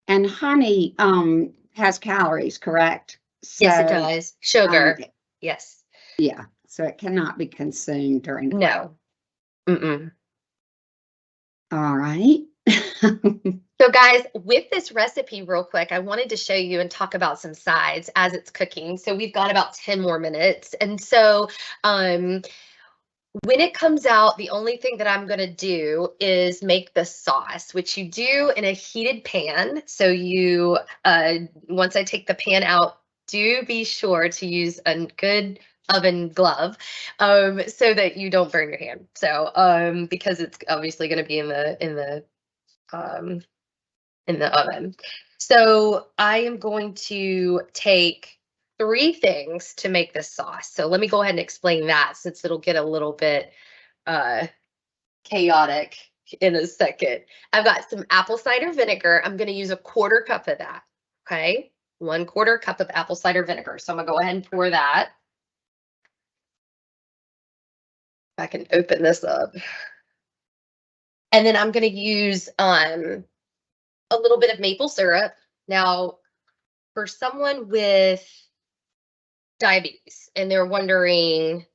And honey has calories, correct? Yes, it does. Sugar. Yes. Yeah. So it cannot be consumed during. No. Mm-mm. All right. So guys, with this recipe real quick, I wanted to show you and talk about some sides as it's cooking. So we've got about 10 more minutes. And so when it comes out, the only thing that I'm going to do is make the sauce, which you do in a heated pan. So you, once I take the pan out, do be sure to use a good oven glove so that you don't burn your hand. So because it's obviously going to be in the oven. So I am going to take 3 things to make this sauce. So let me go ahead and explain that since it'll get a little bit chaotic in a second. I've got some apple cider vinegar. I'm going to use a 1/4 cup of that. Okay. 1/4 cup of apple cider vinegar. So I'm going to go ahead and pour that. I can open this up. And then I'm going to use a little bit of maple syrup. Now, for someone with diabetes and they're wondering,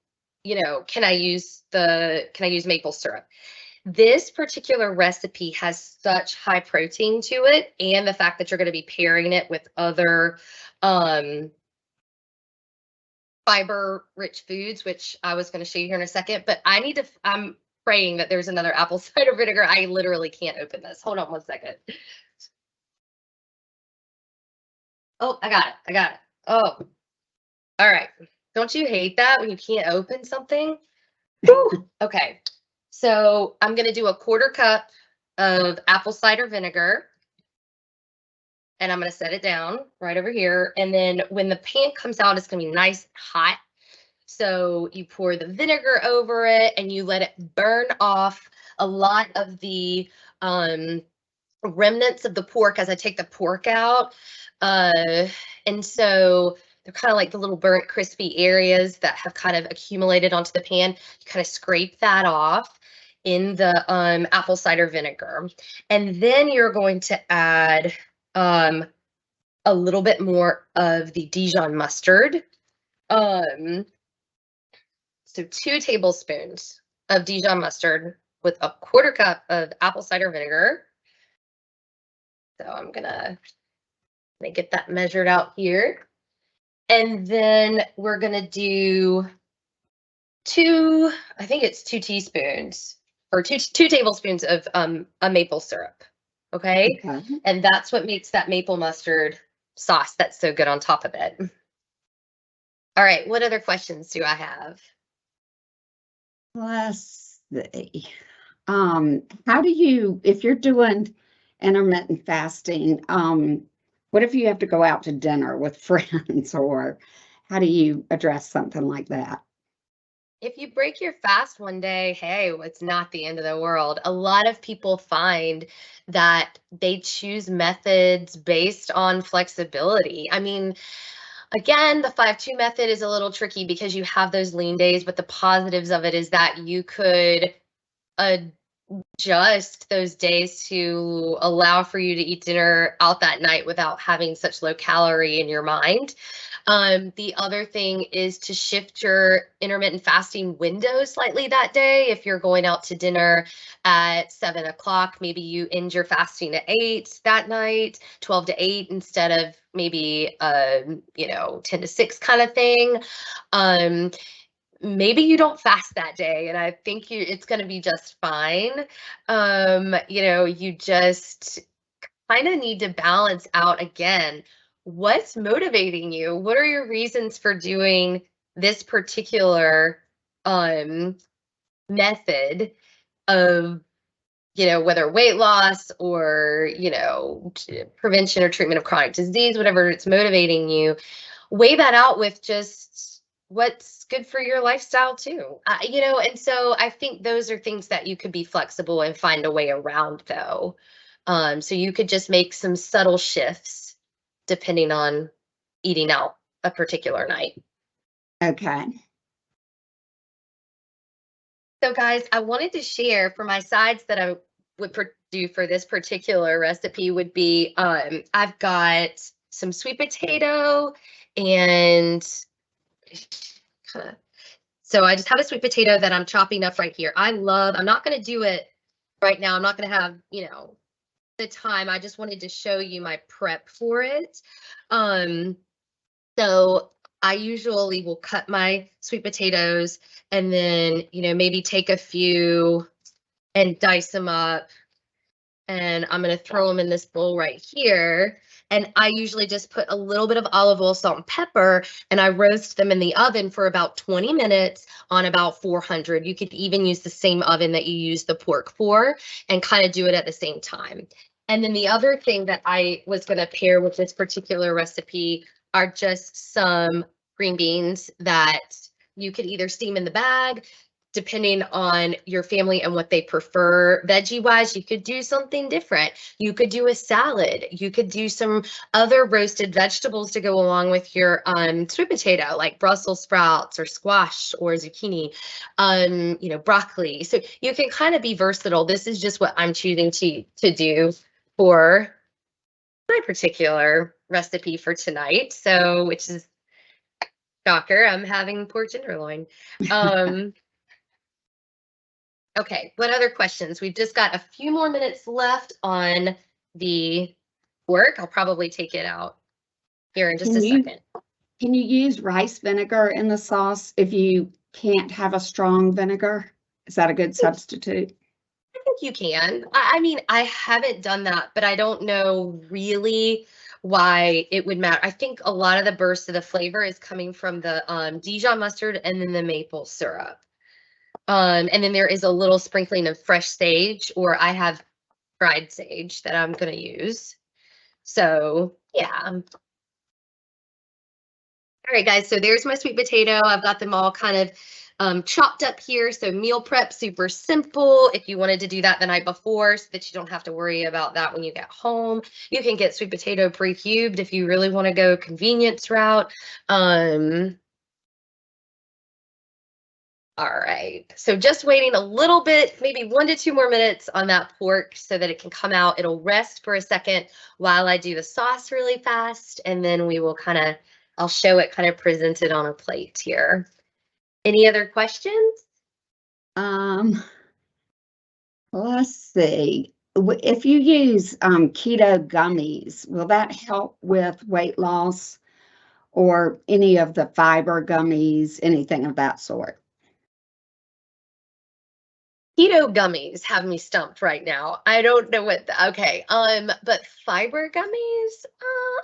can I use maple syrup? This particular recipe has such high protein to it, and the fact that you're going to be pairing it with other fiber-rich foods, which I was going to show you here in a second, but I'm praying that there's another apple cider vinegar. I literally can't open this. Hold on one second. Oh, I got it. Oh, all right. Don't you hate that when you can't open something? Okay. So I'm going to do a 1/4 cup of apple cider vinegar. And I'm going to set it down right over here. And then when the pan comes out, it's going to be nice and hot. So you pour the vinegar over it and you let it burn off a lot of the remnants of the pork as I take the pork out. And so they're kind of like the little burnt crispy areas that have kind of accumulated onto the pan. You kind of scrape that off in the apple cider vinegar. And then you're going to add a little bit more of the Dijon mustard. So 2 tablespoons of Dijon mustard with a 1/4 cup of apple cider vinegar. So I'm gonna get that measured out here. And then we're gonna do 2 teaspoons or two tablespoons of a maple syrup. Okay. Okay. And that's what makes that maple mustard sauce that's so good on top of it. All right. What other questions do I have? Let's see. How do you, if you're doing intermittent fasting, what if you have to go out to dinner with friends, or how do you address something like that? If you break your fast one day, hey, it's not the end of the world. A lot of people find that they choose methods based on flexibility. I mean, again, the 5-2 method is a little tricky because you have those lean days, but the positives of it is that you could adjust those days to allow for you to eat dinner out that night without having such low calorie in your mind. The other thing is to shift your intermittent fasting window slightly that day. If you're going out to dinner at 7 o'clock, maybe you end your fasting at 8 that night, 12 to 8 instead of maybe 10 to 6 kind of thing. Maybe you don't fast that day, and I think it's going to be just fine. You just kind of need to balance out again what's motivating you. What are your reasons for doing this particular method of whether weight loss or prevention or treatment of chronic disease, whatever it's motivating you. Weigh that out with just what's good for your lifestyle too. And so I think those are things that you could be flexible and find a way around, though. So you could just make some subtle shifts depending on eating out a particular night. Okay. So guys, I wanted to share for my sides that I would do for this particular recipe would be I've got some sweet potato and so I just have a sweet potato that I'm chopping up right here. I'm not going to do it right now. I'm not going to have, the time. I just wanted to show you my prep for it. So I usually will cut my sweet potatoes and then, maybe take a few and dice them up. And I'm going to throw them in this bowl right here. And I usually just put a little bit of olive oil, salt, and pepper, and I roast them in the oven for about 20 minutes on about 400. You could even use the same oven that you use the pork for and kind of do it at the same time. And then the other thing that I was going to pair with this particular recipe are just some green beans that you could either steam in the bag, depending on your family and what they prefer. Veggie wise, you could do something different. You could do a salad. You could do some other roasted vegetables to go along with your sweet potato, like Brussels sprouts or squash or zucchini, broccoli. So you can kind of be versatile. This is just what I'm choosing to do for my particular recipe for tonight. So, which is shocker, I'm having pork tenderloin. Okay, what other questions? We've just got a few more minutes left on the work. I'll probably take it out here in just a second. Can you use rice vinegar in the sauce if you can't have a strong vinegar? Is that a good substitute? I think you can. I mean, I haven't done that, but I don't know really why it would matter. I think a lot of the burst of the flavor is coming from the Dijon mustard and then the maple syrup. And then there is a little sprinkling of fresh sage, or I have fried sage that I'm going to use. So yeah. All right, guys. So there's my sweet potato. I've got them all kind of chopped up here. So meal prep, super simple. If you wanted to do that the night before so that you don't have to worry about that when you get home, you can get sweet potato pre-cubed if you really want to go convenience route. All right, so just waiting a little bit, maybe 1 to 2 more minutes on that pork so that it can come out. It'll rest for a second while I do the sauce really fast, and then we will I'll show it kind of presented on a plate here. Any other questions? Let's see. If you use keto gummies, will that help with weight loss, or any of the fiber gummies, anything of that sort? Keto gummies have me stumped right now. I don't know what okay. But fiber gummies,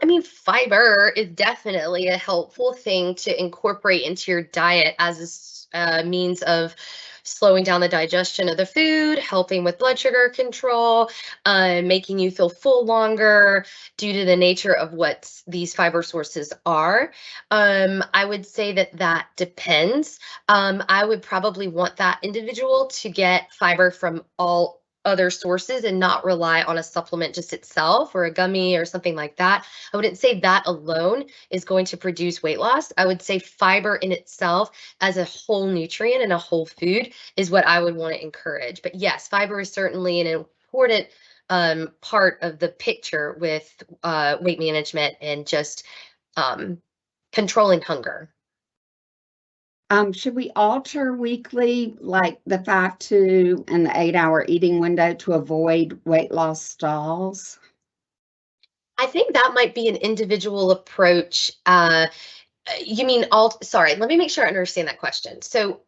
I mean, fiber is definitely a helpful thing to incorporate into your diet as a means of slowing down the digestion of the food, helping with blood sugar control, making you feel full longer due to the nature of what these fiber sources are. I would say that depends. I would probably want that individual to get fiber from all other sources and not rely on a supplement just itself or a gummy or something like that. I wouldn't say that alone is going to produce weight loss. I would say fiber in itself as a whole nutrient and a whole food is what I would want to encourage. But yes, fiber is certainly an important part of the picture with weight management and just controlling hunger. Should we alter weekly, like the 5-2 and the 8-hour eating window to avoid weight loss stalls? I think that might be an individual approach. You mean sorry, let me make sure I understand that question. So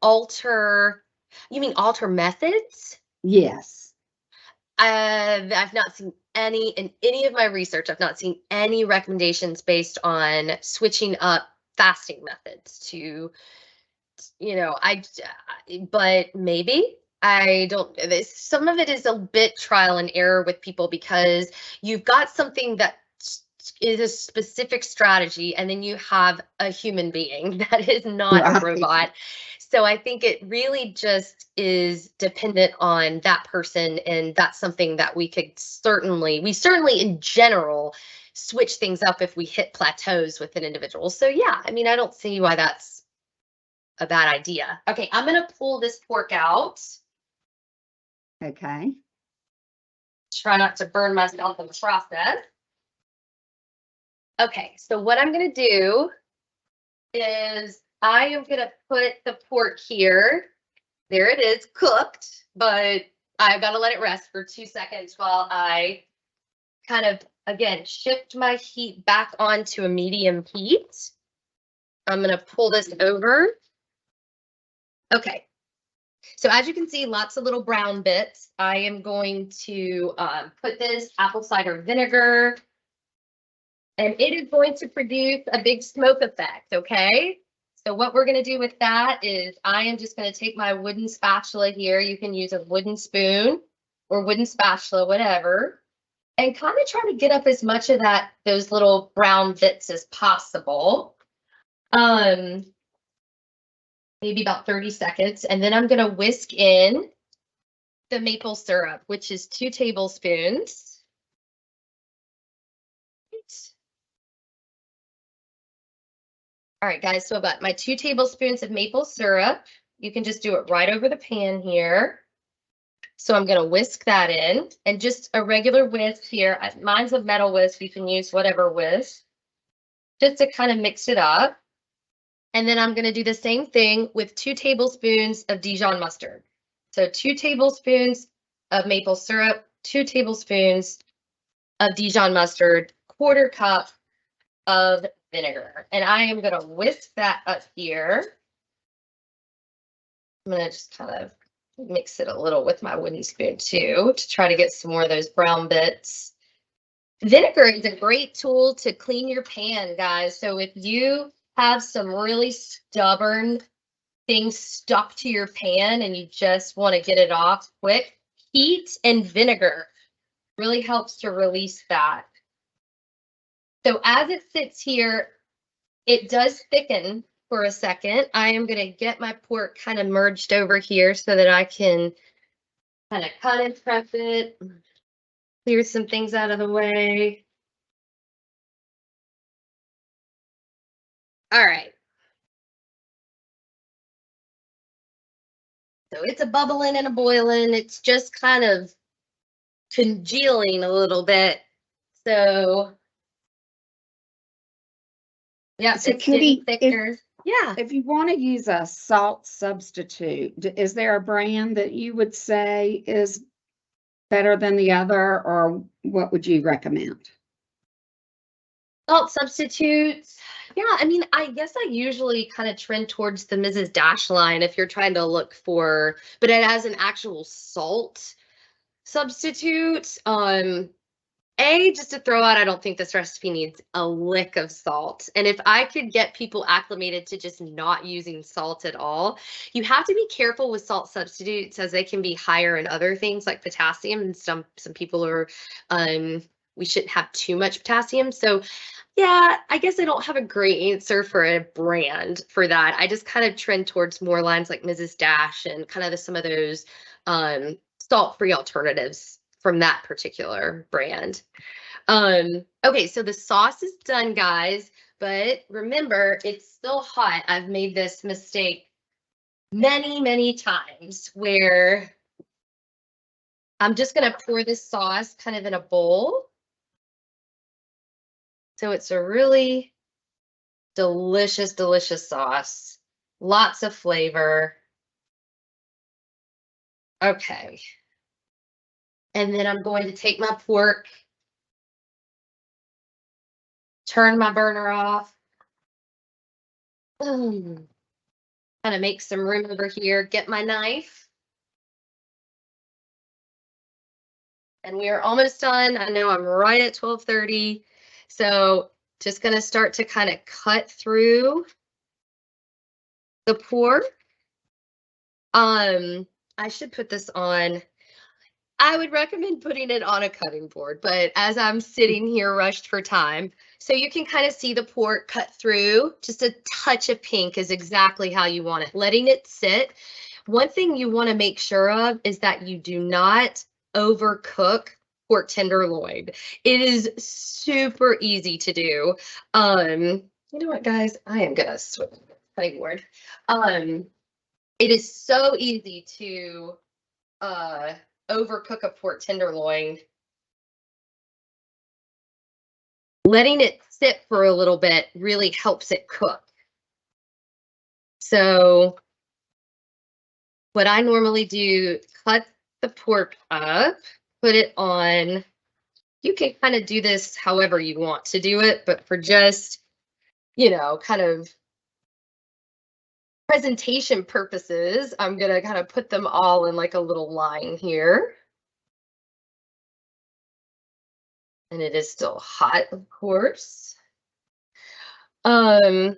you mean alter methods? Yes. I've not seen in any of my research, I've not seen any recommendations based on switching up fasting methods to, but maybe. I don't, some of it is a bit trial and error with people because you've got something that is a specific strategy and then you have a human being that is not a robot. So I think it really just is dependent on that person, and that's something that we certainly in general switch things up if we hit plateaus with an individual. So yeah, I mean, I don't see why that's a bad idea. Okay, I'm gonna pull this pork out. Okay. Try not to burn myself in the process. Okay, so what I'm gonna do is I am gonna put the pork here. There it is, cooked, but I've got to let it rest for 2 seconds while I kind of, again, shift my heat back onto a medium heat. I'm gonna pull this over. Okay, so as you can see, lots of little brown bits. I am going to put this apple cider vinegar, and it is going to produce a big smoke effect, okay? So what we're going to do with that is I am just going to take my wooden spatula here. You can use a wooden spoon or wooden spatula, whatever, and kind of try to get up as much of those little brown bits as possible. Maybe about 30 seconds. And then I'm going to whisk in the maple syrup, which is 2 tablespoons. All right, guys, so I've got my 2 tablespoons of maple syrup. You can just do it right over the pan here. So I'm going to whisk that in, and just a regular whisk here. Mine's a metal whisk. You can use whatever whisk, just to kind of mix it up. And then I'm going to do the same thing with 2 tablespoons of Dijon mustard. So 2 tablespoons of maple syrup, 2 tablespoons of Dijon mustard, 1/4 cup of vinegar. And I am going to whisk that up here. I'm going to just kind of mix it a little with my wooden spoon too, to try to get some more of those brown bits. Vinegar is a great tool to clean your pan, guys. So if you have some really stubborn things stuck to your pan and you just want to get it off quick, heat and vinegar really helps to release that. So as it sits here, it does thicken for a second. I am going to get my pork kind of merged over here so that I can kind of cut and prep it, clear some things out of the way. All right. So it's a bubbling and a boiling. It's just kind of congealing a little bit. So yeah, So it's getting Kitty, thicker. Yeah. if you want to use a salt substitute, is there a brand that you would say is better than the other, or what would you recommend? Salt substitutes. Yeah, I mean, I guess I usually kind of trend towards the Mrs. Dash line if you're trying to look for, but it has an actual salt substitute. Just to throw out, I don't think this recipe needs a lick of salt. And if I could get people acclimated to just not using salt at all, you have to be careful with salt substitutes as they can be higher in other things like potassium. And some people are, we shouldn't have too much potassium. So yeah, I guess I don't have a great answer for a brand for that. I just kind of trend towards more lines like Mrs. Dash and kind of some of those salt-free alternatives from that particular brand. Okay, so the sauce is done, guys, but remember, it's still hot. I've made this mistake many, many times where I'm just going to pour this sauce kind of in a bowl. So it's a really delicious, delicious sauce. Lots of flavor. Okay. And then I'm going to take my pork, turn my burner off. Kind of make some room over here, get my knife. And we are almost done. I know I'm right at 12:30. So just going to start to kind of cut through the pork. I should put this on. I would recommend putting it on a cutting board, but as I'm sitting here rushed for time, so you can kind of see the pork cut through, just a touch of pink is exactly how you want it, letting it sit. One thing you want to make sure of is that you do not overcook pork tenderloin. It is super easy to do. You know what, guys? I am gonna switch the cutting board. It is so easy to overcook a pork tenderloin. Letting it sit for a little bit really helps it cook. So what I normally do, cut the pork up, put it on. You can kind of do this however you want to do it, but for just, kind of presentation purposes, I'm going to kind of put them all in like a little line here. And it is still hot, of course. And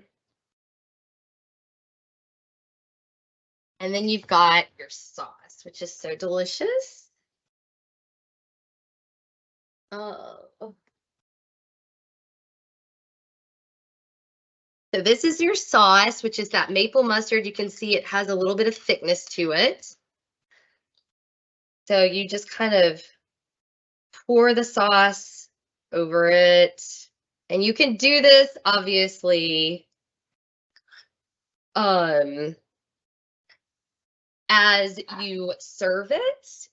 then you've got your sauce, which is so delicious. So this is your sauce, which is that maple mustard. You can see it has a little bit of thickness to it. So you just kind of pour the sauce over it. And you can do this, obviously, as you serve it.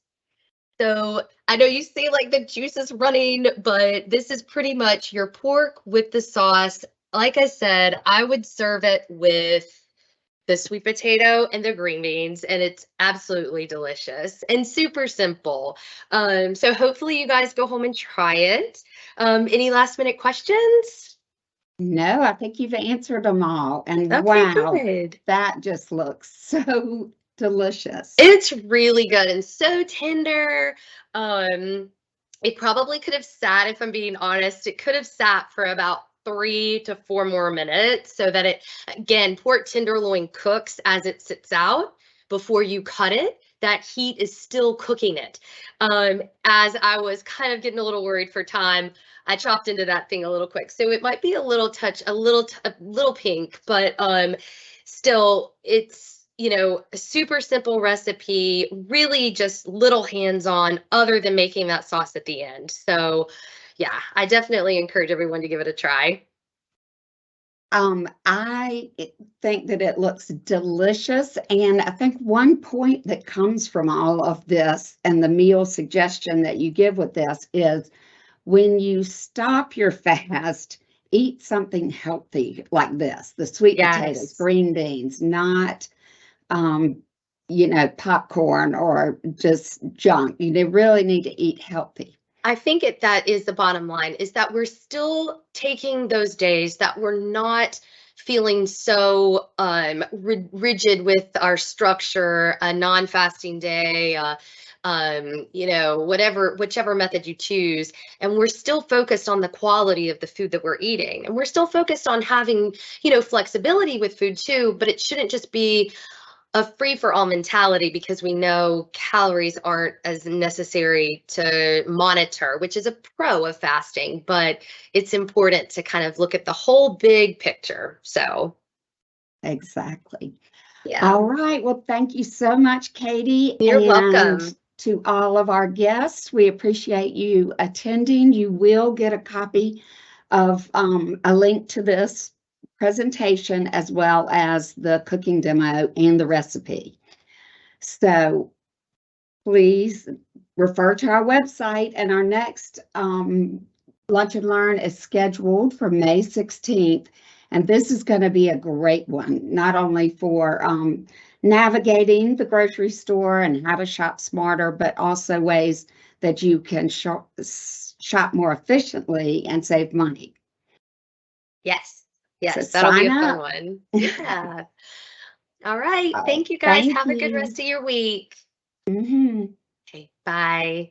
So I know you see like the juice is running, but this is pretty much your pork with the sauce. Like I said, I would serve it with the sweet potato and the green beans, and it's absolutely delicious and super simple. So hopefully you guys go home and try it. Any last minute questions? No, I think you've answered them all. And Okay, wow, good. that just looks so delicious. It's really good and so tender. It probably could have sat, if I'm being honest, it could have sat for about 3 to 4 more minutes so that it, again, pork tenderloin cooks as it sits out before you cut it. That heat is still cooking it. As I was kind of getting a little worried for time, I chopped into that thing a little quick. So it might be a little touch, a little pink, but still it's, a super simple recipe, really just little hands-on other than making that sauce at the end. So yeah, I definitely encourage everyone to give it a try. I think that it looks delicious. And I think one point that comes from all of this and the meal suggestion that you give with this is when you stop your fast, eat something healthy like this, the sweet potatoes, green beans, not popcorn or just junk. You really need to eat healthy. I think that is the bottom line, is that we're still taking those days that we're not feeling so rigid with our structure, a non-fasting day, whichever method you choose, and we're still focused on the quality of the food that we're eating, and we're still focused on having, flexibility with food too, but it shouldn't just be a free for all mentality, because we know calories aren't as necessary to monitor, which is a pro of fasting, but it's important to kind of look at the whole big picture. So, Exactly. yeah. All right. Well, thank you so much, Katie. You're and welcome. To all of our guests, we appreciate you attending. You will get a copy of a link to this presentation, as well as the cooking demo and the recipe. So please refer to our website, and our next Lunch and Learn is scheduled for May 16th. And this is going to be a great one, not only for navigating the grocery store and how to shop smarter, but also ways that you can shop more efficiently and save money. Yes. So That'll be sign a fun up. one. Yeah. All right. All right. Thank you guys. Thank Have a good you. rest of your week. Mhm. Okay. Bye.